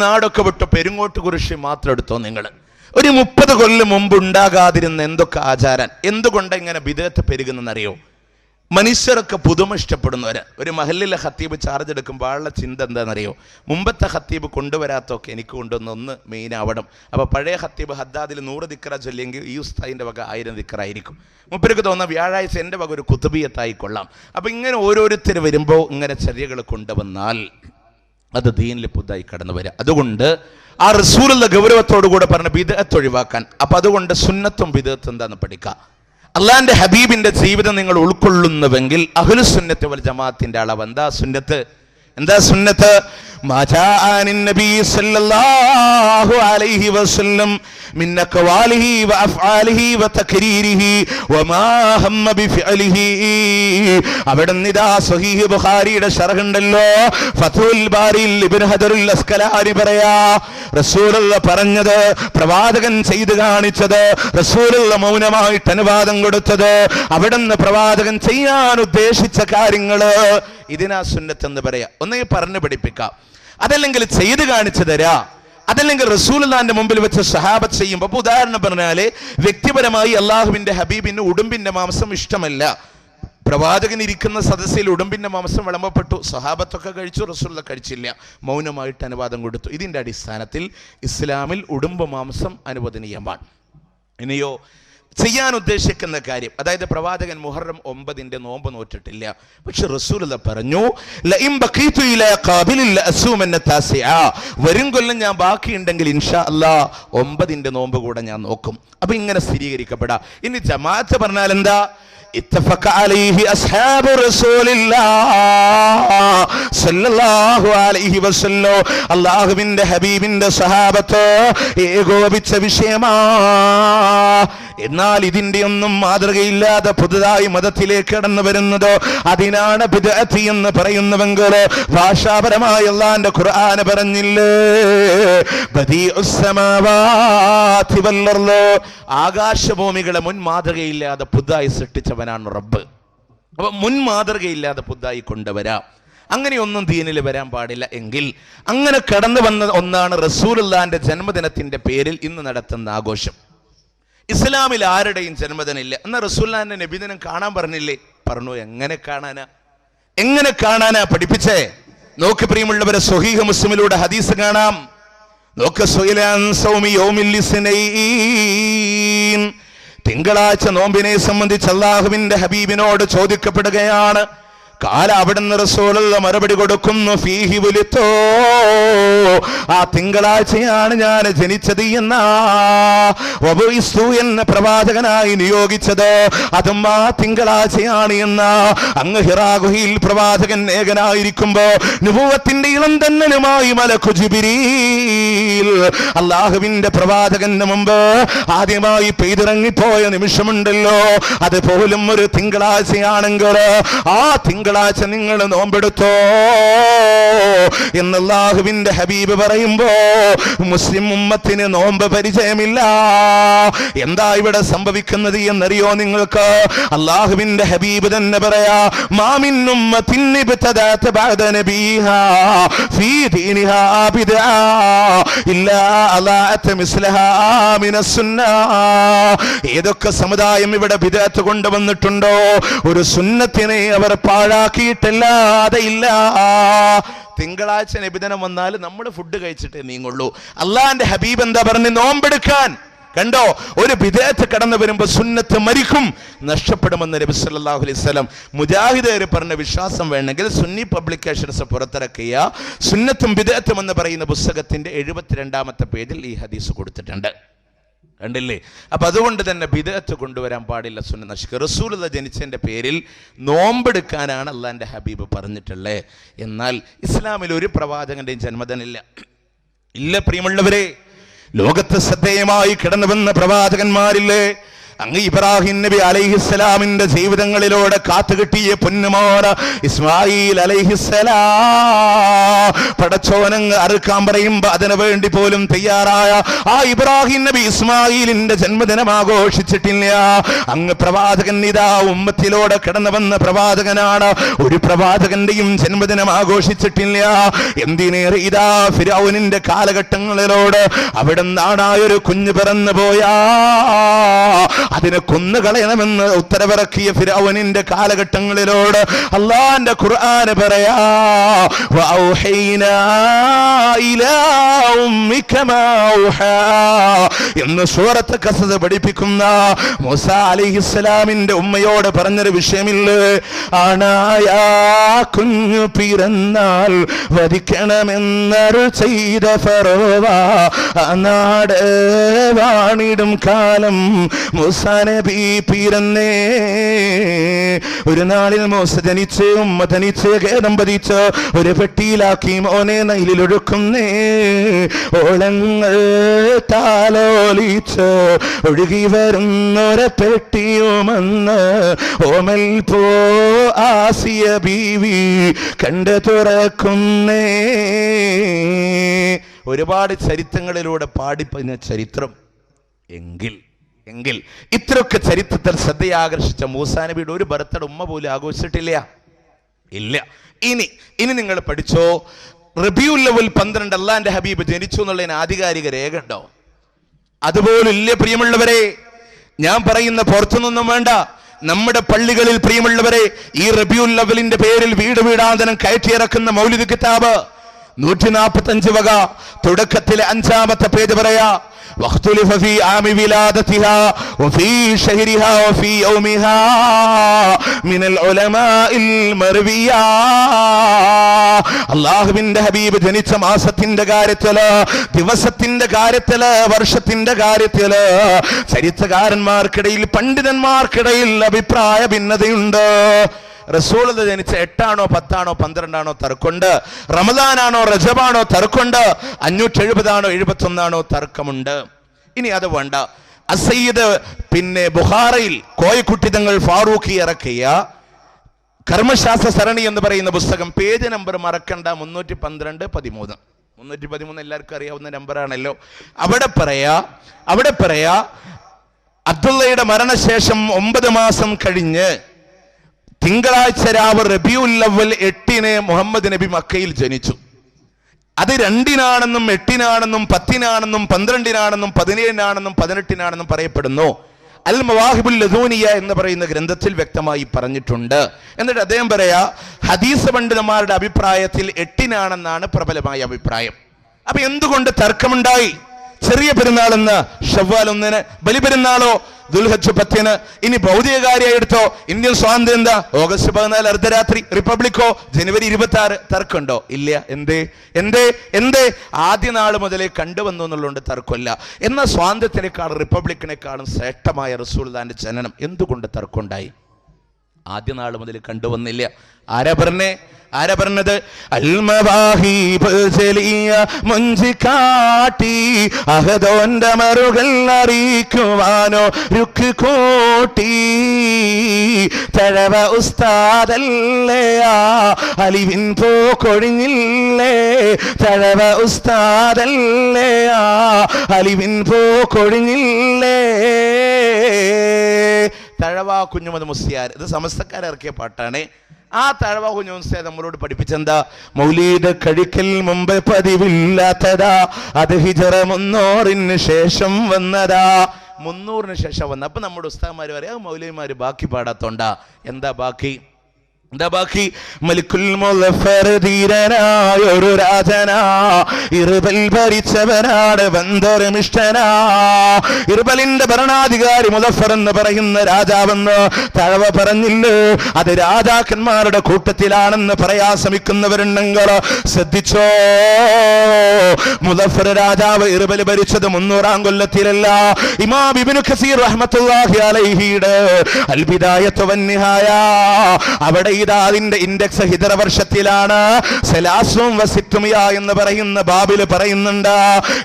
നാടൊക്കെ വിട്ട് പെരുങ്ങോട്ട് കുരിശി മാത്രം എടുത്തോ. നിങ്ങൾ ഒരു 30 കൊല്ലം മുമ്പ് ഉണ്ടാകാതിരുന്ന എന്തൊക്കെ ആചാരം, എന്തുകൊണ്ട് ഇങ്ങനെ ബിദഅത്ത് പെരുകുന്നറിയോ? മനുഷ്യരൊക്കെ പുതുമ ഇഷ്ടപ്പെടുന്നവര്. ഒരു മഹല്ലിലെ ഖത്തീബ് ചാർജ് എടുക്കുമ്പോൾ ആളുടെ ചിന്ത എന്താണെന്നറിയോ? മുമ്പത്തെ ഖത്തീബ് കൊണ്ടുവരാത്തൊക്കെ എനിക്ക് കൊണ്ടുവന്ന് മെയിൻ ആവണം. അപ്പോൾ പഴയ ഖത്തീബ് ഹദ്ദാദിൽ 100 ദിക്ര ചൊല്ലിയെങ്കിൽ ഈ ഉസ്താദിൻ്റെ വക 1000 ദിക്റായിരിക്കും. മുപ്പർക്ക് തോന്നുന്ന വ്യാഴാഴ്ച എൻ്റെ വക ഒരു കുത്തുബിയത്തായിക്കൊള്ളാം. അപ്പോൾ ഇങ്ങനെ ഓരോരുത്തർ വരുമ്പോൾ ഇങ്ങനെ ചര്യകൾ കൊണ്ടുവന്നാൽ അത് ദീനിൽ പുതുതായി കടന്നു വരിക. അതുകൊണ്ട് ആ റസൂലുള്ള ഗൗരവത്തോടു കൂടെ പറഞ്ഞ ബിദഅത്ത് ഒഴിവാക്കാൻ. അപ്പൊ അതുകൊണ്ട് സുന്നത്തും ബിദഅത്തും എന്താന്ന് പഠിക്കുക. അള്ളാന്റെ ഹബീബിന്റെ ജീവിതം നിങ്ങൾ ഉൾക്കൊള്ളുന്നുവെങ്കിൽ അഹ്ലു സുന്നത്ത് വൽ ജമാഅത്തിന്റെ അളവ് എന്താ സുന്നത്ത്? എന്താ സുന്നത്ത്? മാജാഅനിൻ നബി സല്ലല്ലാഹു അലൈഹി വസല്ലം മിൻ അഖ്വാലിഹി വഅഫ്ആലിഹി വതക്രീരിഹി വമാ ഹമ്മ ബിഫഅലിഹി. അവിടെ നിദാ സ്വഹീഹ് ബുഖാരിയുടെ ശർഹ് ഉണ്ടല്ലോ, ഫത്ഹുൽ ബാരിൽ ഇബ്നു ഹജറുൽ അസ്കലാനി പറയാ, റസൂലുള്ള പറഞ്ഞത്, പ്രവാചകൻ ചെയ്തു കാണിച്ചത്, റസൂലുള്ള മൗനമായിട്ട് അനുവാദം കൊടുത്തത്, അവിടുന്ന് പ്രവാചകൻ ചെയ്യാൻ ഉദ്ദേശിച്ച കാര്യങ്ങള്, ഇതിനാ സുന്നത്ത് എന്ന് പറയാ. ഒന്നെങ്കിൽ പറഞ്ഞു പഠിപ്പിക്കാം, അതല്ലെങ്കിൽ ചെയ്തു കാണിച്ചു തരാ, അതല്ലെങ്കിൽ റസൂലുള്ളാഹിന്റെ മുമ്പിൽ വെച്ച് സഹാബത്ത് ചെയ്യുമ്പോൾ. അപ്പൊ ഉദാഹരണം പറഞ്ഞാല്, വ്യക്തിപരമായി അള്ളാഹുവിന്റെ ഹബീബിന് ഉടുമ്പിന്റെ മാംസം ഇഷ്ടമല്ല. പ്രവാചകൻ ഇരിക്കുന്ന സദസ്സിൽ ഉടുമ്പിന്റെ മാംസം വിളമ്പപ്പെട്ടു, സഹാബത്തൊക്കെ കഴിച്ചു, റസൂലുള്ള കഴിച്ചില്ല, മൗനമായിട്ട് അനുവാദം കൊടുത്തു. ഇതിന്റെ അടിസ്ഥാനത്തിൽ ഇസ്ലാമിൽ ഉടുമ്പ് മാംസം അനുവദനീയമാണ്. ഇനിയോ ചെയ്യാൻ ഉദ്ദേശിക്കുന്ന കാര്യം, അതായത് പ്രവാചകൻ മുഹറം 9 നോമ്പ് നോറ്റിട്ടില്ല, പക്ഷെ റസൂലുള്ള പറഞ്ഞു, വരും കൊല്ലം ഞാൻ ബാക്കിയുണ്ടെങ്കിൽ ഇൻഷാ അല്ലാഹ് 9 നോമ്പ് കൂടെ ഞാൻ നോക്കും. അപ്പൊ ഇങ്ങനെ സ്ഥിരീകരിക്കപ്പെടാം. ഇനി ജമാഅത്ത് പറഞ്ഞാൽ എന്താ? ഇത്തഫഖ അലൈഹി അസ്ഹാബു റസൂലില്ലാഹ് സല്ലല്ലാഹു അലൈഹി വസല്ലം, അല്ലാഹുവിന്റെ ഹബീബിന്റെ സഹാബത്ത് ഏകോപിച്ച വിഷയമാ. എന്നാൽ ഇതിന്റെ ഒന്നും മാതൃകയില്ലാതെ പുതുതായി മതത്തിലേക്ക് കടന്നു വരുന്നത്, അതിനാണ് ബിദ്അത്ത് എന്ന് പറയുന്നുവെങ്കിൽ, ഭാഷാപരമായി അല്ലാഹുവിന്റെ ഖുർആൻ പറഞ്ഞില്ലേ, ബദീഉസ് സമാവാതി വൽ അർള്, ആകാശഭൂമികളെ മുൻ മാതൃകയില്ലാതെ പുതുതായി സൃഷ്ടിച്ചവനാണ് റബ്ബ്. അപ്പൊ മുൻ മാതൃകയില്ലാതെ പുതുതായി കൊണ്ടുവരാം. അങ്ങനെയൊന്നും ദീനിൽ വരാൻ പാടില്ല. എങ്കിൽ അങ്ങനെ കടന്നു വന്ന ഒന്നാണ് റസൂലുള്ളാഹിന്റെ ജന്മദിനത്തിന്റെ പേരിൽ ഇന്ന് നടത്തുന്ന ആഘോഷം. ഇസ്ലാമിൽ ആരുടെയും ജന്മദിനമില്ല. എന്നാൽ റസൂലുള്ളാഹിന്റെ നബിദിനം കാണാൻ പറഞ്ഞില്ലേ? പറഞ്ഞു. എങ്ങനെ കാണാനാ പഠിപ്പിച്ചേ? നോക്ക് പ്രിയമുള്ളവരെ, സ്വഹീഹ് മുസ്ലിമിലൂടെ ഹദീസ് കാണാം. നോക്ക്, തിങ്കളാഴ്ച നോമ്പിനെ സംബന്ധിച്ച് അല്ലാഹുവിന്റെ ഹബീബിനോട് ചോദിക്കപ്പെടുകയാണ്. കാല അവിടുന്ന് റസൂലുള്ള മറുപടി കൊടുക്കുന്നു, ഫീഹി വുലിതോ, ആ തിങ്കളാഴ്ചയാണ് ഞാൻ ജനിച്ചത് എന്ന, വബുഇസ്തു എന്ന പ്രവാചകനായി നിയോഗിച്ചത് അതും ആ തിങ്കളാഴ്ചയാണ് എന്ന. അങ്ങ് ഹിറാ ഗുഹയിൽ പ്രവാചകൻ ഏകനായിരിക്കുമ്പോ നുബുവത്തിന്റെ ഇളം തന്നലുമായി മലക്കു ജിബ്രീൽ അല്ലാഹുവിന്റെ പ്രവാചകന് മുമ്പ് ആദ്യമായി പെയ്തിറങ്ങിപ്പോയ നിമിഷമുണ്ടല്ലോ, അതുപോലും ഒരു തിങ്കളാഴ്ചയാണെങ്കിൽ ആ തിങ്കളാഴ്ച നിങ്ങൾ നോമ്പെടുത്തോ എന്ന് അല്ലാഹുവിന്റെ ഹബീബ് പറയുമ്പോ മുസ്ലിം ഉമ്മത്തിന് നോമ്പ് പരിചയമില്ല. എന്താ ഇവിടെ സംഭവിക്കുന്നത് എന്നറിയോ നിങ്ങൾക്ക്? അല്ലാഹുവിന്റെ ഹബീബ് തന്നെ പറയാ, മാമിൻ ഉമ്മത്തിൻ ഇബ്തദഅത ബഅദ നബിഹാ ഫീ ദീനിഹാ ബിദ്അ ഇല്ലാ അലാഅത മിസ്ലഹാ മിനസ് സുന്നഹ്. ഏതൊക്കെ സമുദായം ഇവിടെ ബിദ്അത്ത് കൊണ്ടുവന്നിട്ടുണ്ടോ, ഒരു സുന്നത്തിനെ അവർ പാഴാക്കിയിട്ടല്ലാതെ ഇല്ല. തിങ്കളാഴ്ച നബിദിനം വന്നാൽ നമ്മൾ ഫുഡ് കഴിച്ചിട്ടേ നീങ്ങുള്ളൂ. അള്ളാന്റെ ഹബീബ് എന്താ പറഞ്ഞു? നോമ്പെടുക്കാൻ. കണ്ടോ, ഒരു ബിദ്അത്ത് കടന്നു വരുമ്പോൾ സുന്നത്ത് മരിക്കും, നഷ്ടപ്പെടുമെന്ന് നബി സല്ലല്ലാഹു അലൈഹി വസല്ലം. മുജാഹിദുകാർ പറഞ്ഞ വിശ്വാസം വേണമെങ്കിൽ സുന്നി പബ്ലിക്കേഷൻസ് പുറത്തിറക്കിയ സുന്നത്തും ബിദ്അത്തും എന്ന് പറയുന്ന പുസ്തകത്തിന്റെ 72-ാമത്തെ പേജിൽ ഈ ഹദീസ് കൊടുത്തിട്ടുണ്ട്. കണ്ടില്ലേ? അപ്പൊ അതുകൊണ്ട് തന്നെ ബിദ്അത്ത് കൊണ്ടുവരാൻ പാടില്ല, സുന്നത്ത് നശിക്കുക. റസൂലുള്ള ജനിച്ചതിന്റെ പേരിൽ നോമ്പെടുക്കാനാണ് അല്ലാഹുവിന്റെ ഹബീബ് പറഞ്ഞിട്ടുള്ളത്. എന്നാൽ ഇസ്ലാമിൽ ഒരു പ്രവാചകന്റെയും ജന്മദിനമില്ല. ഇല്ല പ്രിയമുള്ളവരെ, ലോകത്ത് ശ്രദ്ധേയമായി കിടന്നു വന്ന പ്രവാചകന്മാരില്ലേ? അങ്ങ് ഇബ്രാഹിം നബി അലൈഹിസ്സലാമിന്റെ ജീവിതങ്ങളിലൂടെ കാത്തുകിട്ടിയ പൊന്നുമോന ഇസ്മായിൽ അലൈഹിസ്സലാം പടച്ചോനങ്ങ് അറുക്കാൻ പറയുമ്പോ അതിനു വേണ്ടി പോലും തയ്യാറായ ആ ഇബ്രാഹിം നബി ഇസ്മായിലിന്റെ ജന്മദിനം ആഘോഷിച്ചിട്ടില്ല. അങ്ങ് പ്രവാചകൻ ഇതാ ഉമ്മത്തിലൂടെ കടന്നു വന്ന പ്രവാചകനാണ്. ഒരു പ്രവാചകന്റെയും ജന്മദിനം ആഘോഷിച്ചിട്ടില്ല. എന്തിനേറെ ഇതാ ഫിർഔനിന്റെ കാലഘട്ടങ്ങളിലോട് അവിടെ നാടായൊരു കുഞ്ഞ് പിറന്നു പോയാ അതിനെ കൊന്നുകളയണമെന്ന് ഉത്തരവിറക്കിയ ഫിർഔനിന്റെ കാലഘട്ടങ്ങളിലോട് അല്ലാഹുവിന്റെ ഖുർആൻ പറയാ വഔഹൈനാ ഇലാ ഉമ്മിക മാ ഔഹാ എന്ന് സൂറത്ത് ഖസസ് പഠിപ്പിക്കുന്ന മൂസാ അലൈഹിസ്സലാമിന്റെ ഉമ്മയോട് പറഞ്ഞൊരു വിഷയമില്ലേ, ആണായ കുഞ്ഞു പിറന്നാൽ വധിക്കണമെന്നൊരു ചെയ്ത ഫറോവ നാട് വാണിടും കാലം മൂസാ നബി പിറന്നേ. ഒരു നാളിൽ മൂസ ജനിച്ച് ഉമ്മ ധനിച്ച് ഖേദം പതിച്ച് ഒരു പെട്ടിയിലാക്കി മോനെ നൈലിലൊഴുക്കുന്നേ. ഓളങ്ങൾ താലോലിച്ച് ഒഴുകി വരുന്നൊരു പെട്ടിയുമെന്ന് ഓമൽ പോ ആസിയ ബീവി കണ്ടു തുറക്കുന്നേ. ഒരുപാട് ചരിത്രങ്ങളിലൂടെ പാടിപ്പതിന ചരിത്രം എങ്കിൽ ഇത്രയൊക്കെ ചരിത്രത്തിൽ ശ്രദ്ധയാകർഷിച്ച മൂസാ നബിയുടെ ഒരു ബർത്ത്ഡേ ഉമ്മ പോലും ആഘോഷിച്ചിട്ടില്ല. ഇല്ല. ഇനി നിങ്ങൾ പഠിച്ചോ, റബീഉൽ അവ്വൽ 12 അല്ലാഹുവിന്റെ ഹബീബ് ജനിച്ചു എന്നുള്ളതിന് ആധികാരിക രേഖ ഉണ്ടോ? അതുപോലില്ല പ്രിയമുള്ളവരെ. ഞാൻ പറയുന്ന പുറത്തുനിന്നും വേണ്ട, നമ്മുടെ പള്ളികളിൽ പ്രിയമുള്ളവരെ ഈ റബീഉൽ അവ്വലിന്റെ പേരിൽ വീട് വീടാന്തരം കയറ്റിയിറക്കുന്ന മൗലിദ് കിതാബ് 145 വക തുടക്കത്തിലെ 5-ാമത്തെ പേജ് പറയാ واختلف في عام ولادتها وفي شهرها وفي يومها من العلماء المروية. അല്ലാഹുവിന്റെ ഹബീബ് ജനിച്ച മാസത്തിന്റെ കാര്യത്തില്, ദിവസത്തിന്റെ കാര്യത്തില്, വർഷത്തിന്റെ കാര്യത്തില് ചരിത്രകാരന്മാർക്കിടയിൽ പണ്ഡിതന്മാർക്കിടയിൽ അഭിപ്രായ ഭിന്നതയുണ്ട്. റസൂൽ ജനിച്ച 8 ആണോ 10 ആണോ 12 ആണോ തർക്കമുണ്ട്. റമദാനാണോ റജബാണോ തർക്കമുണ്ട്. 570 ആണോ 71 ആണോ തർക്കമുണ്ട്. ഇനി അത് വേണ്ട. അസയ്യിദ് പിന്നെ ബുഖാറയിൽ കോയക്കുട്ടി തങ്ങൾ ഫാറൂഖി ഇറക്കിയ കർമ്മശാസ്ത്ര സരണി എന്ന് പറയുന്ന പുസ്തകം, പേജ് നമ്പർ മറക്കണ്ട, 312-13 എല്ലാവർക്കും അറിയാവുന്ന നമ്പറാണല്ലോ. അവിടെ പറയാ അബ്ദുള്ളയുടെ മരണശേഷം 9 മാസം കഴിഞ്ഞ് തിങ്കളാഴ്ച രാവ് റബീഉൽ അവ്വൽ 8 മുഹമ്മദ് നബി മക്കയിൽ ജനിച്ചു. അത് 2-നാണെന്നും 8-നാണെന്നും 10-നാണെന്നും 12-നാണെന്നും 17-നാണെന്നും 18-നാണെന്നും പറയപ്പെടുന്നു. അൽ മവാഹിബുൽ ലദൂനിയ എന്ന് പറയുന്ന ഗ്രന്ഥത്തിൽ വ്യക്തമായി പറഞ്ഞിട്ടുണ്ട്. എന്നിട്ട് അദ്ദേഹം പറയാ ഹദീസ് പണ്ഡിതന്മാരുടെ അഭിപ്രായത്തിൽ 8-നാണെന്നാണ് പ്രബലമായ അഭിപ്രായം. അപ്പൊ എന്തുകൊണ്ട് തർക്കമുണ്ടായി? ചെറിയ പെരുന്നാളെന്ന് ശവ്വാൽ 1-ന്, ബലിപെരുന്നാളോ ദുൽഹജ്ജ് 10-ന്. ഇനി ഭൗതിക കാര്യമായി എടുത്തോ, ഇന്ത്യൻ സ്വാതന്ത്ര്യം എന്താ ഓഗസ്റ്റ് 14 അർദ്ധരാത്രി, റിപ്പബ്ലിക്കോ ജനുവരി 26. തർക്കമുണ്ടോ? ഇല്ല. എന്തേ ആദ്യ നാൾ മുതലേ കണ്ടുവന്നു എന്നുള്ളതുകൊണ്ട് തർക്കമില്ല. എന്നാൽ സ്വാതന്ത്ര്യത്തിനേക്കാളും റിപ്പബ്ലിക്കിനേക്കാളും ശ്രേഷ്ഠമായ റസൂലുള്ളാഹിന്റെ ജനനം എന്തുകൊണ്ട് തർക്കമുണ്ടായി? ആദ്യ നാൾ മുതൽ കണ്ടുവന്നില്ല. ആരാ പറഞ്ഞത്? അൽമവാഹിബ് ജലിയ മുഞ്ചിക്കാട്ടി അഹദോന്റെ മറുകൾ അറിയിക്കുവാനോ രുക്ക് കൂട്ടി തഴവ ഉസ്താദല്ലേ അലിവിൻ പോക്കൊഴിഞ്ഞില്ലേ. തഴവ ഉസ്താദല്ലേ അലിവിൻ പോക്കൊഴിഞ്ഞില്ലേ. തഴവ കുഞ്ഞുമത് മുസ്ലിയാർ, ഇത് സമസ്തക്കാരിറക്കിയ പാട്ടാണ്. ആ തഴവ കുഞ്ഞു മുസ്ലിയാർ നമ്മളോട് പഠിപ്പിച്ചെന്താ? മൗലീദ് കഴിക്കൽ മുമ്പ് പതിവില്ലാത്തതാ, അത് ഹിജറ 300-ന് ശേഷം വന്നതാ. 300-ന് ശേഷം വന്ന. അപ്പൊ നമ്മുടെ ഉസ്താദ്മാര് പറയാം മൗലവിമാര് ബാക്കി പാടാത്തോണ്ടാ. എന്താ ബാക്കി? മലിക്കുൽ മുളഫർ ധീരനായൊരു രാജനാ, ഇർബൽ ഭരിച്ചവനാണ് ബന്ദർമിഷ്ടനാ. ഇർബലിന്റെ ഭരണാധികാരി മുളഫർ എന്ന് പറയുന്ന രാജാവെന്ന് തഴവ പറഞ്ഞില്ലേ? അത് രാജാക്കന്മാരുടെ കൂട്ടത്തിലാണെന്ന് പറയാൻ ശ്രമിക്കുന്നവരുണ്ടെങ്കിൽ ശ്രദ്ധിച്ചോ. മുദഫർ രാജാവ് ഇർബൽ ഭരിച്ചത് 300-ാം കൊല്ലത്തിലല്ല. ഇമാം ഇബ്നു കസീർ റഹ്മത്തുള്ളാഹി അലൈഹിയുടെ അൽ ബിദായത്തു വന്നിഹായ അവിടെ ഇതാ അതിന്റെ ഇൻഡെക്സ് ഹിജറ വർഷത്തിലാണ്. സലാസും വസിത്തുമിയ എന്ന് പറയുന്ന ബാബിൽ പറയുന്നുണ്ട്.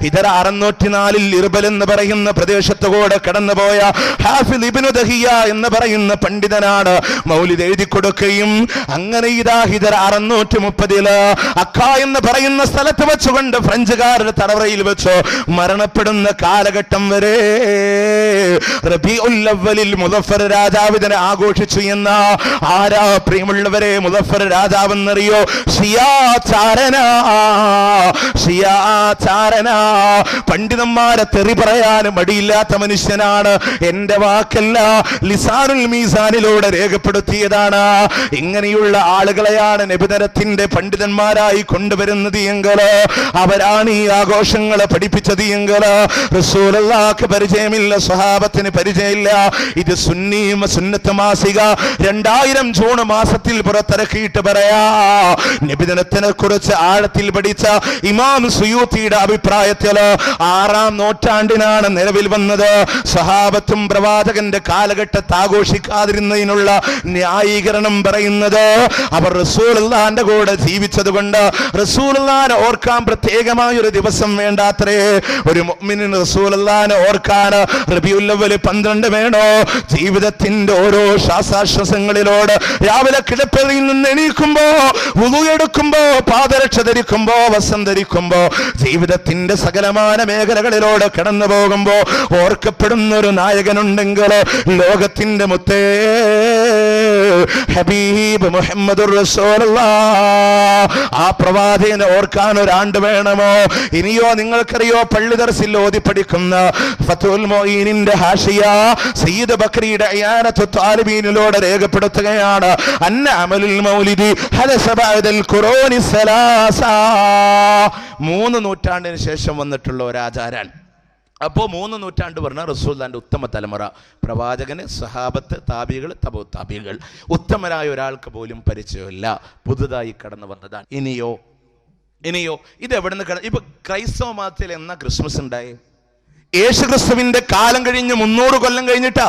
ഹിജറ 604-ൽ ഇർബൽ എന്ന് പറയുന്ന പ്രദേശത്തുകൂടെ കടന്നുപോയ ഹാഫിദ് ഇബ്നു ദഹിയ എന്ന് പറയുന്ന പണ്ഡിതനാണ് മൗലിദ് എഴുതി കൊടുക്കുകയും അങ്ങനെ ഇതാ ഹിജറ 630-ല് അക്ക എന്ന് പറയുന്ന സ്ഥലത്ത് വെച്ചുകൊണ്ട് ഫ്രഞ്ചുകാരുടെ തടവറയിൽ വെച്ച് മരണപ്പെടുന്ന കാലഘട്ടം വരെ റബീഉൽ അവ്വലിൽ മുദഫർ രാജാവ് ഇതിനെ ആഘോഷിച്ചു എന്ന ആരാ പ്രിയമുള്ളവരെ മുദഫർ രാജാവ് എന്നറിയോ? ഷിയാചാരന. പണ്ഡിതന്മാരെ തെറി പറയാനും മടിയില്ലാത്ത മനുഷ്യനാണ്. എന്റെ വാക്കല്ല, ലിസാനുൽ മീസാനിലൂടെ രേഖപ്പെടുത്തിയതാണ്. ഇങ്ങനെയുള്ള ആളുകളെയാണ് നബിതരത്തിന്റെ പണ്ഡിതന്മാരായി കൊണ്ടുവരുന്നത് എങ്കിൽ, അവരാണ് ഈ ആഘോഷങ്ങളെ പഠിപ്പിച്ചത് എങ്കിൽ, റസൂലുള്ളാഹിക്ക് പരിചയമില്ല, സ്വഹാബത്തിന് പരിചയമില്ല. ഇത് സുന്നത്ത് മാസിക 2000 ജൂൺ മാസത്തിൽ പുറത്തിറക്കിയിട്ട് പറയാ, നബിദിനത്തിനെ കുറിച്ച് ആഴത്തിൽ പഠിച്ച ഇമാം സുയൂത്തിയുടെ അഭിപ്രായത്തിൽ 6-ാം നൂറ്റാണ്ടിനാണ് നിലവിൽ വന്നത്. സ്വഹാബത്തും പ്രവാചകന്റെ കാലഘട്ടത്തെ ആഘോഷിക്കാതിരുന്നതിനുള്ള ന്യായീകരണം പറയുന്നത് അവർ റസൂലുള്ളാഹിന്റെ കൂടെ ജീവിച്ചത് കൊണ്ട് റസൂലുള്ളാഹിനെ ഓർക്കാൻ പ്രത്യേകമായ ഒരു ദിവസം വേണ്ടാത്രേ. ഒരു മുഅ്മിനിന് റസൂലുള്ളാഹിനെ ഓർക്കാൻ റബീഉൽ അവ്വൽ 12 വേണോ? ജീവിതത്തിന്റെ ഓരോ ശ്വാസാശ്വാസങ്ങളിലൂടെ രാവിലെ കിടപ്പിൽ നിന്ന് എണീക്കുമ്പോ, വുളു എടുക്കുമ്പോ, പാദരക്ഷ ധരിക്കുമ്പോ, വസ്ത്രം ധരിക്കുമ്പോ, ജീവിതത്തിന്റെ സകലമായ മേഖലകളിലൂടെ കടന്നു പോകുമ്പോ ഓർക്കപ്പെടുന്ന ഒരു നായകനുണ്ടെങ്കിൽ ലോകത്തിന്റെ മുത്തേ ഹബീബ് മുഹമ്മദുർ റസൂലുള്ളാഹ്. ആ പ്രവാചകനെ ഓർക്കാൻ ഒരാണ്ട് വേണമോ? ഇനിയോ നിങ്ങൾക്കറിയോ പള്ളി ദർസിൽ ഓതി പഠിക്കുന്ന ഫതുൽ മുഈനിന്റെ ഹാഷിയ സയ്യിദ് ബക്രിയുടെ ഇയാനത്തു താലിബീനിലൂടെ രേഖപ്പെടുത്തുകയാണ്, അന്ന അമലുൽ മൗലിദി ഹദസ ബഅദൽ ഖുറൂനി സലാസ. 3 നൂറ്റാണ്ടിന് ശേഷം വന്നിട്ടുള്ള ഒരു ആചാരാൻ. അപ്പോൾ 3 നൂറ്റാണ്ട് പറഞ്ഞ റസൂലുള്ളാഹിന്റെ ഉത്തമ തലമുറ, പ്രവാചകന്, സഹാബത്ത്, താബികൾ, തബഉ താബികൾ, ഉത്തമരായ ഒരാൾക്ക് പോലും പരിചയമില്ല, പുതുതായി കടന്നു വന്നതാണ്. ഇനിയോ ഇത് എവിടെ നിന്ന് ഇപ്പൊ ക്രൈസ്തവ മതത്തിൽ എന്നാ ക്രിസ്മസ് ഉണ്ടായി? യേശു ക്രിസ്തുവിന്റെ കാലം കഴിഞ്ഞ് 300 കൊല്ലം കഴിഞ്ഞിട്ടാ.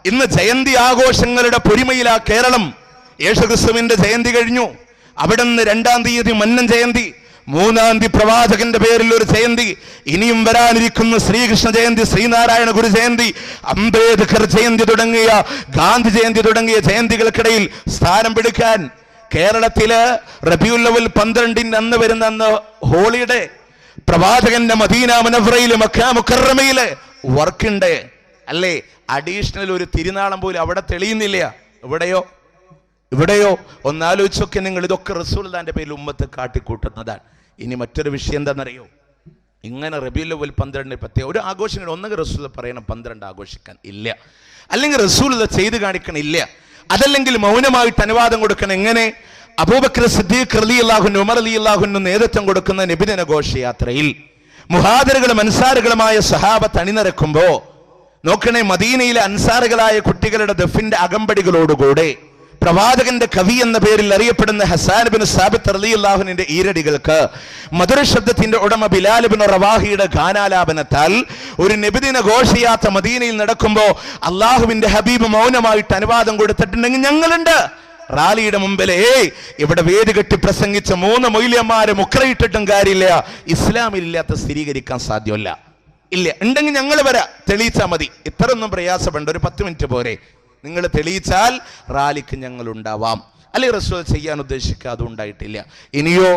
ഇന്ന് ജയന്തി ആഘോഷങ്ങളുടെ പൊരിമയിലാ കേരളം. യേശു ക്രിസ്തുവിന്റെ ജയന്തി കഴിഞ്ഞു. അവിടെ നിന്ന് 2-ാം തീയതി മന്നൻ ജയന്തി, 3-ാം തീയതി പ്രവാചകന്റെ പേരിൽ ഒരു ജയന്തി, ഇനിയും വരാനിരിക്കുന്ന ശ്രീകൃഷ്ണ ജയന്തി, ശ്രീനാരായണ ഗുരു ജയന്തി, അംബേദ്കർ ജയന്തി തുടങ്ങിയ, ഗാന്ധി ജയന്തി തുടങ്ങിയ ജയന്തികൾക്കിടയിൽ സ്ഥാനം പിടിക്കാൻ കേരളത്തില് റബീഉൽ അവ്വൽ 12 അന്ന് വരുന്ന അന്ന് ഹോളിഡേ, പ്രവാചകന്റെ മദീന മുനവ്വറയിലെ മക്ക മുക്കറമയിലെ വർക്കുണ്ട് അല്ലേ? അഡീഷണൽ ഒരു തിരുനാളം പോലും അവിടെ തെളിയുന്നില്ല. ഇവിടെയോ ഒന്നാലോചിച്ചൊക്കെ നിങ്ങൾ, ഇതൊക്കെ റസൂലുള്ളാഹിന്റെ പേരിൽ ഉമ്മത്ത് കാട്ടിക്കൂട്ടുന്നതാണ്. ഇനി മറ്റൊരു വിഷയം എന്താണെന്നറിയോ? ഇങ്ങനെ റബീഉൽ അവ്വൽ 12 പ്രത്യേക ഒരു ആഘോഷങ്ങൾ ഒന്നെങ്കിൽ റസൂൽ പറയണം 12 ആഘോഷിക്കാൻ ഇല്ല, അല്ലെങ്കിൽ റസൂൽ ചെയ്ത് കാണിക്കണം ഇല്ല, അതല്ലെങ്കിൽ മൗനമായിട്ട് അനുവാദം കൊടുക്കണം. എങ്ങനെ? അബൂബക്കർ സിദ്ദീഖ് റളിയല്ലാഹു അൻഹു, ഉമർ റളിയല്ലാഹു അൻഹു നേതൃത്വം കൊടുക്കുന്ന നബിദിന ഘോഷയാത്രയിൽ മുഹാജിറുകളും അൻസാറുകളുമായ സഹാബത്ത് അണിനിരക്കുമ്പോ നോക്കണേ, മദീനയിലെ അൻസാറുകളായ കുട്ടികളുടെ ദഫിന്റെ അകമ്പടികളോടുകൂടെ പ്രവാചകന്റെ കവി എന്ന പേരിൽ അറിയപ്പെടുന്ന ഹസാൻ ബിൻ സാബിത്ത് റളിയല്ലാഹു അൻഹുവിന്റെ ഈരടികൾക്ക് മധുര ശബ്ദത്തിന്റെ ഉടമ ബിലാൽ ബിൻ റവാഹിയുടെ ഗാനാലാപനത്താൽ ഒരു നബിദിന ഘോഷയാത്ര മദീനയിൽ നടക്കുമ്പോ അള്ളാഹുവിന്റെ ഹബീബ് മൗനമായിട്ട് അനുവാദം കൊടുത്തിട്ടുണ്ടെങ്കിൽ ഞങ്ങളുണ്ട്. റാലിയുടെ മുമ്പിലെ ഇവിടെ വേദി കെട്ടി പ്രസംഗിച്ച 3 മൗലവിമാരെ മുക്രയിട്ടിട്ടും കാര്യമില്ല. ഇസ്ലാമിലില്ലാത്ത സ്ഥിരീകരിക്കാൻ സാധ്യമല്ല. ഇല്ല, ഉണ്ടെങ്കിൽ ഞങ്ങൾ വരാം, തെളിയിച്ചാൽ മതി. ഇത്രയൊന്നും പ്രയാസപ്പെടേണ്ട, ഒരു 10 മിനിറ്റ് പോരെ. നിങ്ങൾ തെളിയിച്ചാൽ റാലിക്ക് ഞങ്ങൾ ഉണ്ടാവാം. അല്ലെ റസൂൽ ചെയ്യാൻ ഉദ്ദേശിക്കാതെ ഉണ്ടായിട്ടില്ല. ഇനിയോ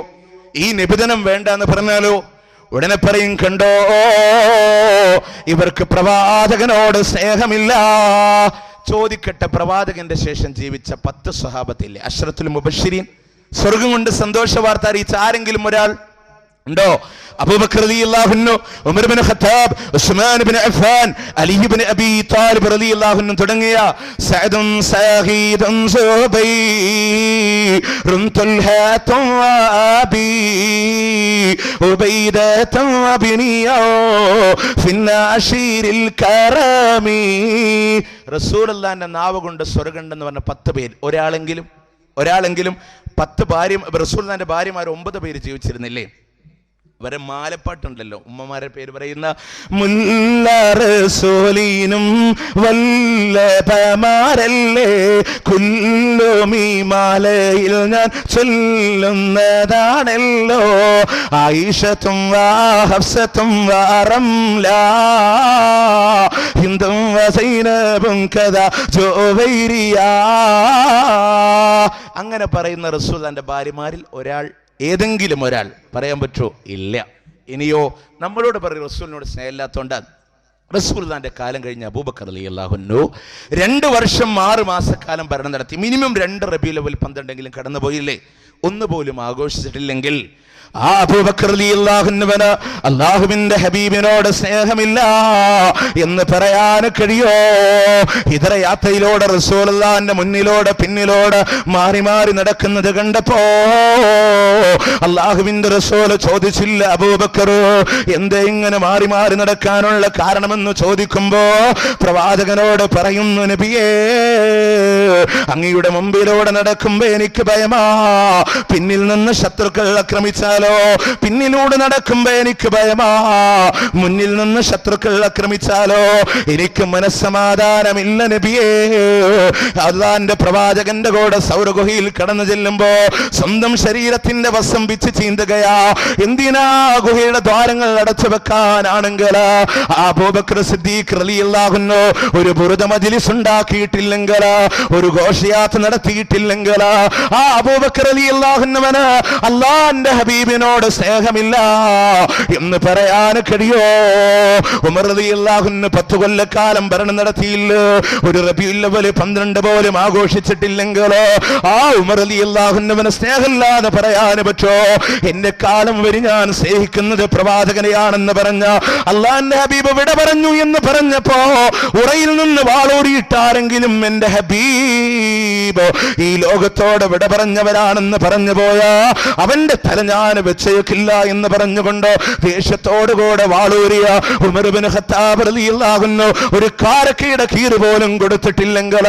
ഈ നിബിധനം വേണ്ട എന്ന് പറഞ്ഞാലോ ഉടനെ പറയും, കണ്ടോ ഇവർക്ക് പ്രവാചകനോട് സ്നേഹമില്ല. ചോദിക്കട്ടെ, പ്രവാചകന്റെ ശേഷം ജീവിച്ച 10 സ്വഹാബത്തില്ലേ അശ്റത്തുൽ മുബശ്ശിരീൻ, സ്വർഗം കൊണ്ട് സന്തോഷ വാർത്ത അറിയിച്ച ആരെങ്കിലും ഒരാൾ ഉണ്ടോ? അബൂബക്കർ റളിയല്ലാഹു അൻഹു, ഉമർ ഇബ്നു ഖത്താബ്, ഉസ്മാൻ ഇബ്നു അഫ്ഫാൻ, അലി ഇബ്നു അബീ ത്വാലിബ് റളിയല്ലാഹു അൻഹു തുടങ്ങിയ സഅദുൻ സഹീദുൻ സുബൈറുൻ തുൽഹാത്തുൻ വഅബീ ഉബൈദത്തുൻ വബിനിയോ ഫിന്നാശീരിൽ കറമി. റസൂലുള്ളാഹിന്റെ നാവ് കൊണ്ട് സ്വർഗ്ഗമുണ്ടെന്ന് പറഞ്ഞ 10 പേര്, ഒരാളെങ്കിലും 10 ഭാര്യ, റസൂലുള്ളാഹിന്റെ ഭാര്യമാർ 9 പേര് ജീവിച്ചിരുന്നില്ലേ? വരെ മാലപ്പാട്ടുണ്ടല്ലോ, ഉമ്മമാരെ പേര് പറയുന്ന മുല്ല റസൂലിനും വല്ലഭമാരല്ലേ കുല്ലുമീ മാലയിൽ ഞാൻ ചൊല്ലുന്നതാണല്ലോ ആയിഷത്തും ഹഫ്സത്തും റംലാ ഹിന്ദും സൈനബും കദാ ജുവൈരിയ. അങ്ങനെ പറയുന്ന റസൂലുള്ളാഹിന്റെ ഭാര്യമാരിൽ ഒരാൾ, ഏതെങ്കിലും ഒരാൾ പറയാൻ പറ്റുമോ? ഇല്ല. ഇനിയോ നമ്മളോട് പറയും റസൂലിനോട് സ്നേഹമില്ലാത്തോണ്ട് റസൂലുള്ളാഹിന്റെ കാലം കഴിഞ്ഞ അബൂബക്കർ റളിയല്ലാഹു അൻഹു 2 വർഷം 6 മാസക്കാലം ഭരണം നടത്തി. മിനിമം 2 റബീഉൽ അവ്വൽ 12 കടന്നുപോയില്ലേ? ഒന്നുപോലും ആഘോഷിച്ചിട്ടില്ലെങ്കിൽ ആ അബൂബക്കർ റളിയല്ലാഹു അൻഹുവിന് അല്ലാഹുവിന്റെ ഹബീബിനോട് സ്നേഹമില്ല എന്ന് പറയാൻ കഴിയോ? ഇതര യാത്രയിലൂടെ റസൂലുള്ളാഹിന്റെ മുന്നിലൂടെ പിന്നിലൂടെ മാറി മാറി നടക്കുന്നത് കണ്ടപ്പോ അല്ലാഹുവിന്റെ റസൂൽ ചോദിച്ചില്ല, അബൂബക്കർ എന്തേ ഇങ്ങനെ മാറി മാറി നടക്കാനുള്ള കാരണമെന്ന് ചോദിക്കുമ്പോ പ്രവാചകനോട് പറയുന്നു, നബിയേ അങ്ങയുടെ മുമ്പിലൂടെ നടക്കുമ്പോ എനിക്ക് ഭയമാ, പിന്നിൽ നിന്ന് ശത്രുക്കൾ ആക്രമിച്ചാൽ പിന്നിലൂടെ നടക്കുമ്പോ എനിക്ക് ഭയമാ, മുന്നിൽ നിന്ന് ശത്രുക്കൾ ആക്രമിച്ചാലോ എനിക്ക് മനസ്സമാധാനമില്ല നബിയേ. അല്ലാഹുവിന്റെ പ്രവാചകന്റെ കൂടെ സൗരഗുഹയിൽ കടന്നു ചെല്ലുമ്പോ സ്വന്തം ശരീരത്തിന്റെ വശം പിച്ച് ചീന്തുകയാ. എന്തിനാ ഗുഹയുടെ ദ്വാരങ്ങൾ അടച്ചു വെക്കാനാണെങ്കിൽ അബൂബക്കർ സിദ്ദീഖ് റളിയല്ലാഹു അൻഹു ഒരു ബുറുദ മജ്ലിസ് ഉണ്ടാക്കിയിട്ടില്ലെങ്കിൽ, ഒരു ഘോഷയാത്ര നടത്തിയിട്ടില്ലെങ്കിൽ ആ അബൂബക്കർ റളിയല്ലാഹു അൻഹുവിന് അല്ലാഹുവിന്റെ ഹബീബ് ോട് സ്നേഹമില്ല എന്ന് പറയാൻ കഴിയോ? ഉമർ റളിയല്ലാഹു അൻഹു 10 കൊല്ലക്കാലം ഭരണം നടത്തിയില്ല, ഒരു റബീഉൽ അവ്വൽ 12 പോലും ആഘോഷിച്ചിട്ടില്ലെങ്കിൽ ആ ഉമർ റളിയല്ലാഹു അൻഹുവിന് സ്നേഹമില്ലാതെ പറയാൻ പറ്റോ? എന്റെ കാലം വരെ ഞാൻ സ്നേഹിക്കുന്നത് പ്രവാചകനെയാണെന്ന് പറഞ്ഞ അല്ലാഹുവിന്റെ ഹബീബ് വിട പറഞ്ഞു എന്ന് പറഞ്ഞപ്പോ ഉറയിൽ നിന്ന് വാളോടിയിട്ടാരെങ്കിലും എന്റെ ഹബീബ് ഈ ലോകത്തോട് വിട പറഞ്ഞവരാണെന്ന് പറഞ്ഞു പോയാ അവന്റെ തല ഞാൻ വെച്ചേക്കില്ല എന്ന് പറഞ്ഞുകൊണ്ട് ദേഷ്യത്തോടുകൂടെ വാളൂരിയ ഉമർ ഇബ്നു ഖത്താബ് റളിയല്ലാഹു അൻഹു ഒരു കാരക്കയുടെ കീറ് പോലും കൊടുത്തിട്ടില്ലെങ്കിൽ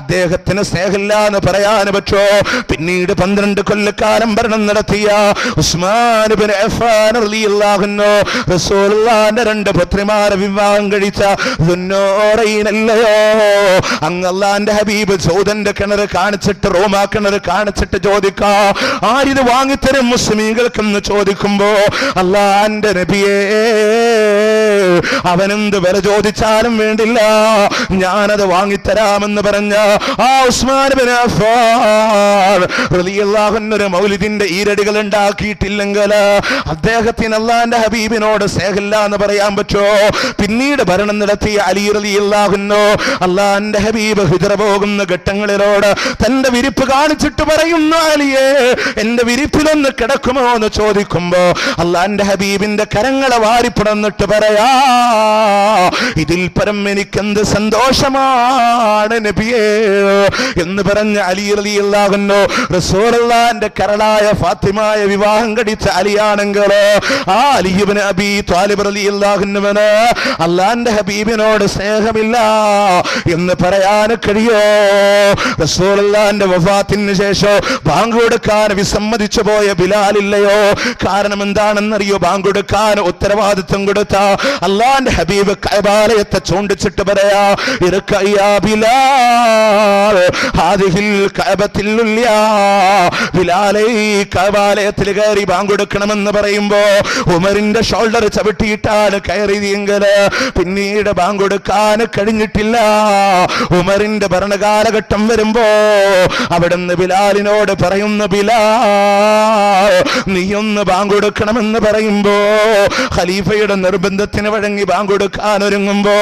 അദ്ദേഹത്തിന് സ്നേഹമില്ല എന്ന് പറയാൻ പറ്റോ? പിന്നീട് 12 കൊല്ലക്കാലം ഭരണം നടത്തിയ ഉസ്മാൻ ഇബ്നു അഫ്ഫാൻ റളിയല്ലാഹു അൻഹു റസൂലുള്ളാഹിന്റെ 2 പുത്രിമാരെ വിവാഹം കഴിച്ച ദുന്നൂറൈനല്ലയോ? അങ്ങ് അല്ലാഹുവിന്റെ ഹബീബ് സൗദന്റെ കിണർ കാണിച്ചിട്ട്, റോമാ കിണർ കാണിച്ചിട്ട് ചോദിക്കാ, ആരിത് വാങ്ങിത്തരും മുസ്ലിമീകൾക്കെന്ന് ചോദിക്കുമ്പോ അല്ലാഹുവിന്റെ നബിയേ അവനെന്ത് വില ചോദിച്ചാലും വേണ്ടില്ല, ഞാനത് വാങ്ങിത്തരാമെന്ന് പറഞ്ഞ ആ ഉസ്മാൻ ഇബ്നു അഫ്ഫാൻ റളിയല്ലാഹു അൻഹു ഒരു മൗലിദിന്റെ ഈരടികൾ ഉണ്ടാക്കിയിട്ടില്ലെങ്കിൽ അദ്ദേഹത്തിന് അല്ലാഹുവിന്റെ ഹബീബിനോട് സ്നേഹമില്ല എന്ന് പറയാൻ പറ്റോ? പിന്നീട് ഭരണം നടത്തിയ അലി റളിയല്ലാഹു അൻഹു അല്ലാഹുവിന്റെ ഹബീബ് ഹിജ്റ പോകുന്ന ഘട്ടങ്ങളിലോട് തന്റെ വിരിപ്പ് കാണിച്ചിട്ട് പറയുന്നു, അലിയേ എന്റെ വിരിപ്പിലൊന്ന് കിടക്കുമോ എന്ന് ചോദിക്കുമ്പോ അല്ലാഹുവിന്റെ ഹബീബിന്റെ കരങ്ങളെ വാരിപ്പിടന്നിട്ട് പറയാ, ഇതിൽ പരം എനിക്കെന്ത് സന്തോഷമാണ് നബിയേ എന്ന് പറഞ്ഞ അലി റളിയല്ലാഹു അൻഹു റസൂലുള്ളാഹിന്റെ കരളായ ഫാത്തിമയെ വിവാഹം കഴിച്ച അലിയാണെങ്കിൽ ആ അലി ഇബ്നു അബീ ത്വാലിബ് റളിയല്ലാഹു അൻഹുവിന് അല്ലാഹുവിന്റെ ഹബീബിനോട് സ്നേഹമില്ല എന്ന് പറയാൻ കഴിയോ? റസൂലുള്ളാഹിന്റെ വഫാത്തിന് ശേഷം ബാങ്ക് കൊടുക്കാൻ വിസമ്മതിച്ചു പോയ ബിലാലില്ലയോ? കാരണം എന്താണെന്നറിയോ? ബാങ്ക് കൊടുക്കാൻ ഉത്തരവാദിത്വം കൊടുത്ത അല്ലാഹുവിന്റെ ഹബീബ് കഅബാലയത്തെ ചൂണ്ടിച്ചിട്ട് പറയാ, ഇർകഅ ബിലാൽ ഹാദിഹിൽ കഅബത്തിൽ ഉല്യാ, ബിലാലേ കഅബാലയത്തിൽ കയറി ബാങ്ക് കൊടുക്കണമെന്ന് പറയുമ്പോ ഉമറിന്റെ ഷോൾഡർ ചവിട്ടിയിട്ടാണ് കയറിയെങ്കിൽ പിന്നീട് ബാങ്ക് കൊടുക്കാൻ കഴിഞ്ഞിട്ടില്ല. ഉമറിന്റെ ഭരണകാലഘട്ടം വരുമ്പോ അവിടുന്ന് ബിലാലിനോട് പറയുന്ന, ബിലാൽ നീയൊന്ന് ബാങ്ക് കൊടുക്കണമെന്ന് പറയുമ്പോ ഖലീഫയുടെ നിർബന്ധത്തിന് വഴങ്ങി ബാങ്ക് കൊടുക്കാൻ ഒരുങ്ങുമ്പോ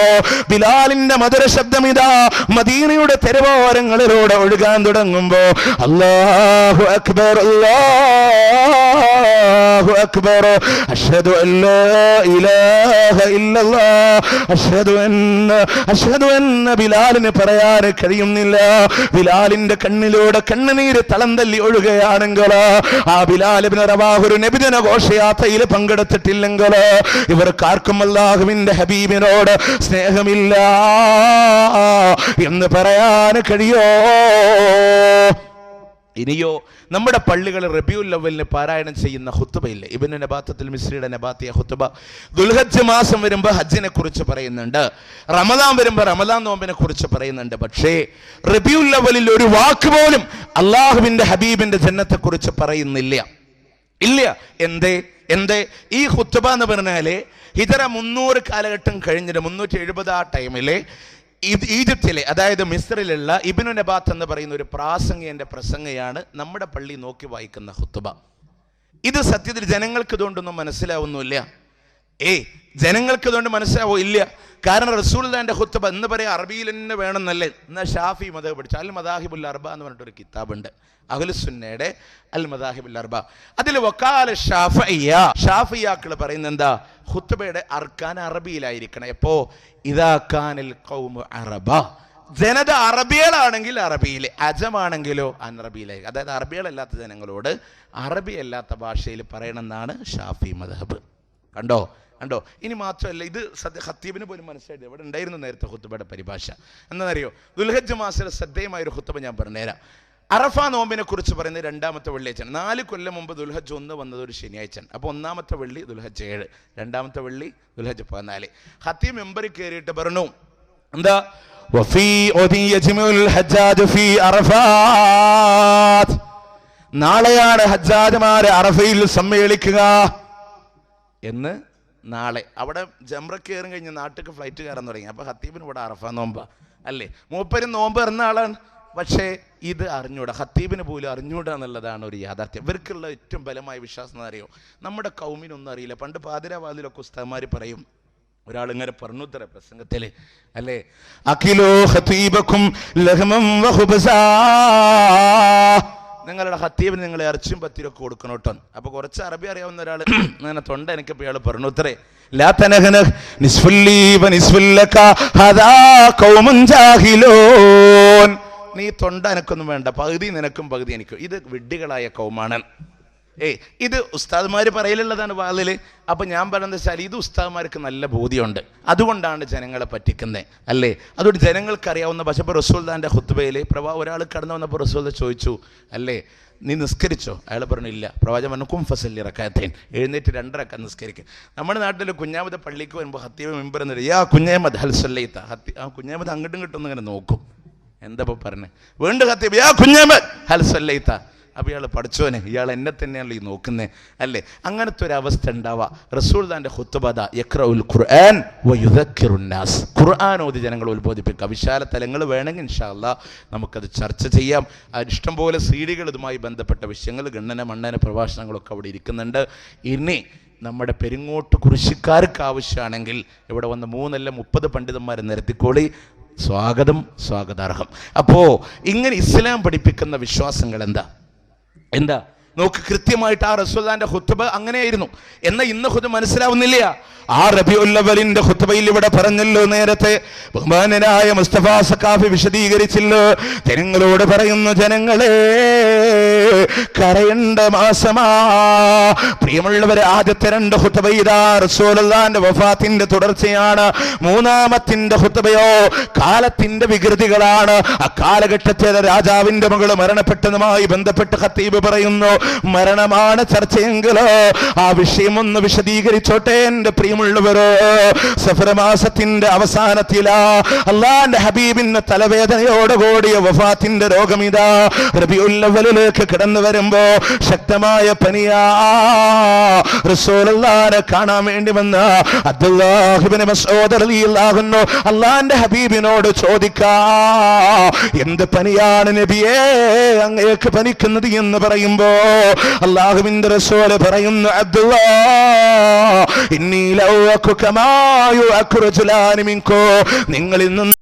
ബിലാലിന്റെ മധുര ശബ്ദം ഇതാ മദീനയുടെ തെരുവോരങ്ങളിലൂടെ ഒഴുകാൻ തുടങ്ങുമ്പോ അല്ലാഹു അക്ബർ അല്ലാഹു അക്ബർ അഷ്ഹദു അല്ലാ ഇലാഹ ഇല്ലല്ലാഹ് അഷ്ഹദു അന്ന ബിലാലിന് പറയാൻ കഴിയുന്നില്ല. ബിലാലിന്റെ കണ്ണിലൂടെ കണ്ണുനീര് തളം തല്ലി ഒഴുകുകയാണെങ്കിൽ ആ ബിലാൽ ഇബ്നു റവാഹ് ഒരു നബിദിന ഘോഷയാത്രയിൽ പങ്കെടുത്തിട്ടില്ലെങ്കിൽ ഇവർക്കാർക്കും അല്ലാഹുവിന്റെ ഹബീബിനോട് സ്നേഹമില്ല എന്ന് പറയാൻ കഴിയോ? ഇനിയോ നമ്മുടെ പള്ളികളിൽ റബീഉൽ അവ്വലിന് പാരായണം ചെയ്യുന്ന ഖുത്ബയില്ലേ, ഇബ്നു നബാത്തത്തുൽ മിസ്രിയുടെ നബാത്തിയ ഖുത്ബ, ദുൽഹജ്ജ് മാസം വരുമ്പോൾ ഹജ്ജിനെ കുറിച്ച് പറയുന്നുണ്ട്, റമദാൻ വരുമ്പോൾ റമദാൻ നോമ്പിനെ കുറിച്ച് പറയുന്നുണ്ട്. പക്ഷേ റബീഉൽ അവ്വലിൽ ഒരു വാക്ക് പോലും അള്ളാഹുവിന്റെ ഹബീബിന്റെ ജന്നത്തെ കുറിച്ച് പറയുന്നില്ല. ഇല്ല. എന്തേ? ഈ ഖുത്ബ എന്ന് പറഞ്ഞാല് ഹിജറ 300 കാലഘട്ടം കഴിഞ്ഞിട്ട് 370 ആ ടൈമിലെ ഈജിപ്തിലെ, അതായത് മിസ്രിലുള്ള ഇബ്നു നബാത്ത് എന്ന് പറയുന്ന ഒരു പ്രാസംഗികന്റെ പ്രസംഗയാണ് നമ്മുടെ പള്ളി നോക്കി വായിക്കുന്ന ഖുത്ബ. ഇത് സത്യത്തിൽ ജനങ്ങൾക്ക് ഇതുകൊണ്ടൊന്നും മനസ്സിലാവുന്നില്ല. ജനങ്ങൾക്ക് ഇതുകൊണ്ട് മനസ്സിലാവോ? ഇല്ല. കാരണം റസൂലുള്ളാഹിന്റെ ഖുത്ബ എന്ന് പറയാം അറബിയിൽ തന്നെ വേണമെന്നല്ലേ. എന്നാൽ ഷാഫി മദ്ഹബ് പഠിച്ച അൽ മദാഹിബുൽ അർബ എന്ന് പറഞ്ഞിട്ടൊരു കിതാബുണ്ട്, അഹ്ലുസുന്നയുടെ അൽ മദാഹിബുൽ അർബ. അതിൽ വഖാല ഷാഫിയാക്കൾ പറയുന്നത് എന്താ? ഖുത്ബയുടെ അർക്കാൻ അറബിയിലായിരിക്കണം. എപ്പോ? ഇദാ കാനൽ ഖൗമു അറബ, ജനത അറബികളാണെങ്കിൽ അറബിയിൽ, അജമാണെങ്കിലോ അനറബിയിലായി. അതായത് അറബികളല്ലാത്ത ജനങ്ങളോട് അറബി അല്ലാത്ത ഭാഷയിൽ പറയണമെന്നാണ് ഷാഫി മദ്ഹബ്. കണ്ടോ? ഇനി മാത്രമല്ല, ഇത് ഖത്തീബിന് പോലും മനസ്സിലായിട്ട് ഇവിടെ ഉണ്ടായിരുന്നു നേരത്തെ ഖുത്ബയുടെ പരിഭാഷ. എന്താണെന്നറിയോ? ദുൽഹജ്ജ് മാസത്തിലെ ശ്രദ്ധേയമായൊരു ഖുത്ബ ഞാൻ പറഞ്ഞുതരാം. അറഫ നോമ്പിനെ കുറിച്ച് പറയുന്നത് 2ാമത്തെ വെള്ളിയാഴ്ചയാണ്. 4 കൊല്ലം മുമ്പ് ദുൽഹജ്ജ് 1 വന്നത് ഒരു ശനിയാഴ്ചയാണ്. അപ്പോൾ 1ാമത്തെ വെള്ളി ദുൽഹജ്ജ് 7, 2ാമത്തെ വെള്ളി ദുൽഹജ്ജ് 14. ഖത്തീബ് മെമ്പറിൽ കയറിയിട്ട് പറഞ്ഞു, എന്താ? നാളെയാണ് ഹജ്ജാജ്മാരെ അറഫയിൽ സമ്മേളിക്കുക എന്ന്. നാളെ അവിടെ ജംറ കയറും കഴിഞ്ഞ് നാട്ടിലേക്ക് ഫ്ലൈറ്റ് കയറാൻ തുടങ്ങി. അപ്പോൾ ഖത്തീബിന് ഇവിടെ അറഫ നോമ്പ അല്ലേ, മൂപ്പരും നോമ്പ് ഇറന്ന ആളാണ്. പക്ഷേ ഇത് അറിഞ്ഞൂടാ, ഖത്തീബിന് പോലും അറിഞ്ഞൂടാ എന്നുള്ളതാണ് ഒരു യാഥാർത്ഥ്യം. ഇവർക്കുള്ള ഏറ്റവും ബലമായ വിശ്വാസം എന്ന് അറിയോ? നമ്മുടെ കൗമിനൊന്നും അറിയില്ല. പണ്ട് പാതിരാവാതിലൊക്കെ ഉസ്താദ്മാർ പറയും, ഒരാളിങ്ങനെ പറഞ്ഞു തരാം പ്രസംഗത്തിൽ അല്ലേ, അഖിലോ ഖതീബക്കും ലഹ്മം വഖുബ്സാ, നിങ്ങളുടെ ഖത്തീബിന് നിങ്ങൾ ഇറച്ചിയും പത്തിരൊക്കെ കൊടുക്കണം കേട്ടോ. അപ്പോൾ കുറച്ച് അറബി അറിയാവുന്ന ഒരാൾ അങ്ങനെ തൊണ്ട എനിക്കിപ്പോൾ ഇയാൾ പറഞ്ഞു ഉത്തരേ, ലാ തനഹ്നഹ് നിസ്ഫുല്ലി വനിസ്ഫുല്ലക ഹദാ ഖൗമുൻ ജാഹിലൂൻ, നീ തൊണ്ട എനക്കൊന്നും വേണ്ട, പകുതി നിനക്കും പകുതി എനിക്കും, ഇത് വിഡ്ഢികളായ കൗമാണ്. ഇത് ഉസ്താദ്മാർ പറയലുള്ളതാണ് വാതിൽ. അപ്പം ഞാൻ പറയുന്നത് വെച്ചാൽ ഇത് ഉസ്താദ്മാർക്ക് നല്ല ബോധ്യമുണ്ട്, അതുകൊണ്ടാണ് ജനങ്ങളെ പറ്റിക്കുന്നത് അല്ലേ. അതുകൊണ്ട് ജനങ്ങൾക്കറിയാവുന്ന ഭാഷ. ഇപ്പോൾ റസൂലുള്ളാഹിന്റെ ഖുത്ബയിൽ ഒരാൾ കടന്നു വന്നപ്പോൾ റസൂൽ ചോദിച്ചു, അല്ലേ നീ നിസ്കരിച്ചോ? അയാൾ പറഞ്ഞു ഇല്ല. പ്രവാചകൻ പറഞ്ഞു കും ഫസല്ലി റകഅത്തൈൻ, എഴുന്നേറ്റ് 2 റക്അത്ത് നിസ്കരിക്കുക. നമ്മുടെ നാട്ടിൽ കുഞ്ഞാമത് പള്ളിക്ക് വരുമ്പോൾ ഖത്തീബ് മിമ്പർ എന്നിട്ട് യാ കുഞ്ഞാമത് ഹൽ സല്ലൈത, ആ കുഞ്ഞാമത് അങ്ങോട്ടും ഇങ്ങോട്ടും ഇങ്ങനെ നോക്കും, എന്താ ഇപ്പോൾ പറഞ്ഞത്? വീണ്ടും ഖത്തീബ് യാ കുഞ്ഞാമത് ഹൽ സല്ലൈത. അപ്പോൾ ഇയാൾ പഠിച്ചോനെ, ഇയാൾ എന്നെ തന്നെയാണല്ലോ ഈ നോക്കുന്നത് അല്ലേ. അങ്ങനത്തെ ഒരു അവസ്ഥ ഉണ്ടാവുക. റസൂലുള്ളാഹിന്റെ ഖുത്ബ യഖ്റഉൽ ഖുർആൻ വയുദക്കിറുന്നാസ്, ഖുർആൻ ഓതി ജനങ്ങളെ ഉത്ബോധിപ്പിക്കുക. വിശാല തലങ്ങൾ വേണമെങ്കിൽ ഇൻഷാ അല്ലാഹ് നമുക്കത് ചർച്ച ചെയ്യാം. ഇഷ്ടംപോലെ സീഡികൾ ഇതുമായി ബന്ധപ്പെട്ട വിഷയങ്ങൾ, ഗണ്ണന മണ്ണന പ്രഭാഷണങ്ങളൊക്കെ അവിടെ ഇരിക്കുന്നുണ്ട്. ഇനി നമ്മുടെ പെരിങ്ങോട്ട് കുരിശിക്കാർക്ക് ആവശ്യമാണെങ്കിൽ ഇവിടെ വന്ന് 3 അല്ല 30 പണ്ഡിതന്മാരെ നിരത്തിക്കോളി. സ്വാഗതാർഹം. അപ്പോൾ ഇങ്ങനെ ഇസ്ലാം പഠിപ്പിക്കുന്ന വിശ്വാസങ്ങൾ എന്താ നോക്ക്. കൃത്യമായിട്ട് ആ റസൂലുള്ളാഹിന്റെ ഖുത്ബ അങ്ങനെയായിരുന്നു. എന്നാൽ ഇന്ന് ഖുത്ബ മനസ്സിലാവുന്നില്ല. ആ റബീഉൽ അവ്വലിന്റെ ഖുത്ബയിൽ ഇവിടെ പറഞ്ഞല്ലോ, നേരത്തെ ബഹുമാനനായ മുസ്തഫ സഖാഫി വിശദീകരിച്ചില്ലോ, ജനങ്ങളോട് പറയുന്നു, ജനങ്ങളെ കരയേണ്ട മാസമാ. പ്രിയമുള്ളവരെ, ആദ്യത്തെ 2 ഖുത്ബ ഇതാ റസൂലുള്ളാഹിന്റെ വഫാത്തിന്റെ തുടർച്ചയാണ്. 3ാമത്തിന്റെ ഖുത്ബയോ കാലത്തിന്റെ വികൃതികളാണ്. ആ കാലഘട്ടത്തെ രാജാവിന്റെ മകള് മരണപ്പെട്ടതുമായി ബന്ധപ്പെട്ട് ഖത്തീബ് പറയുന്നു, മരണമാണ് ചർച്ചയെങ്കിലോ ആ വിഷയം ഒന്ന് വിശദീകരിച്ചോട്ടെ എന്റെ പ്രിയമുള്ളവരോ. സഫർ മാസത്തിന്റെ അവസാനത്തിലാ അള്ളാന്റെ ഹബീബിന്റെ തലവേദനയോട് കൂടിയ വഫാത്തിന്റെ രോഗമിതാ റബീഉൽ അവ്വലിലേക്ക് കടന്നു വരുമ്പോ ശക്തമായ പനിയാ. റസൂലുള്ളാഹിനെ കാണാൻ വേണ്ടി വന്ന അബ്ദുല്ലാഹ് ഇബ്നു മസ്ഊദ് റളിയല്ലാഹു അൻഹു അള്ളാന്റെ ഹബീബിനോട് ചോദിക്കാ, എന്ത് പനിയാണ് നബിയേ അങ്ങേക്ക് പനിക്കുന്നത് എന്ന് പറയുമ്പോ അല്ലാഹുവിന്റെ റസൂൽ പറയുന്നു, അബ്ദുല്ലാഹ് ഇന്നി ലൗ അകു കമാ യുഅകു റജുലാനി മിൻകു, നിങ്ങളിൽ നിന്ന്